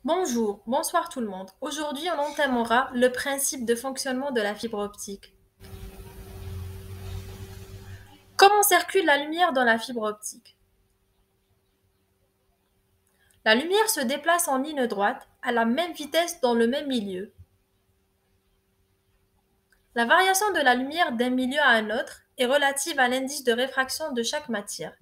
Bonjour, bonsoir tout le monde. Aujourd'hui, on entamera le principe de fonctionnement de la fibre optique. Comment circule la lumière dans la fibre optique? La lumière se déplace en ligne droite à la même vitesse dans le même milieu. La variation de la lumière d'un milieu à un autre est relative à l'indice de réfraction de chaque matière.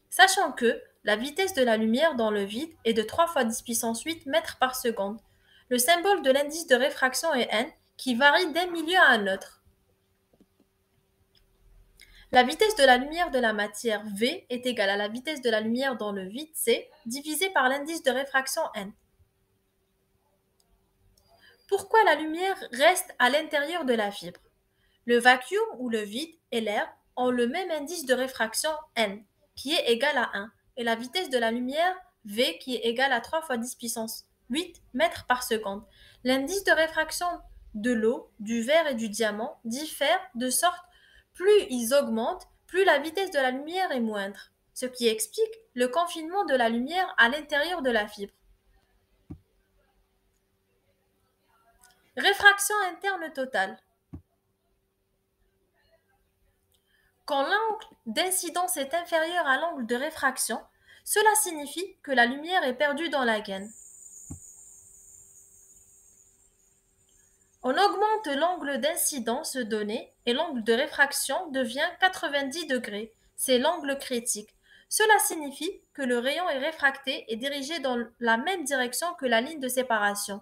Sachant que la vitesse de la lumière dans le vide est de 3 fois 10 puissance 8 mètres par seconde, le symbole de l'indice de réfraction est n, qui varie d'un milieu à un autre. La vitesse de la lumière de la matière V est égale à la vitesse de la lumière dans le vide C divisé par l'indice de réfraction n. Pourquoi la lumière reste à l'intérieur de la fibre? Le vacuum ou le vide et l'air ont le même indice de réfraction n, qui est égal à 1, et la vitesse de la lumière V qui est égale à 3 fois 10 puissance 8 mètres par seconde. L'indice de réfraction de l'eau, du verre et du diamant diffère de sorte plus ils augmentent, plus la vitesse de la lumière est moindre, ce qui explique le confinement de la lumière à l'intérieur de la fibre. Réfraction interne totale. Quand l'angle d'incidence est inférieur à l'angle de réfraction, cela signifie que la lumière est perdue dans la gaine. On augmente l'angle d'incidence donné et l'angle de réfraction devient 90 degrés. C'est l'angle critique. Cela signifie que le rayon est réfracté et dirigé dans la même direction que la ligne de séparation.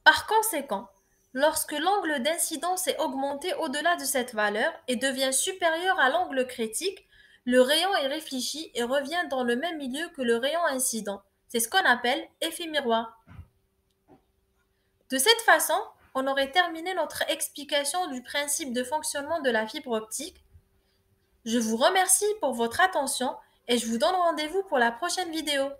Par conséquent, lorsque l'angle d'incidence est augmenté au-delà de cette valeur et devient supérieur à l'angle critique, le rayon est réfléchi et revient dans le même milieu que le rayon incident. C'est ce qu'on appelle effet miroir. De cette façon, on aurait terminé notre explication du principe de fonctionnement de la fibre optique. Je vous remercie pour votre attention et je vous donne rendez-vous pour la prochaine vidéo.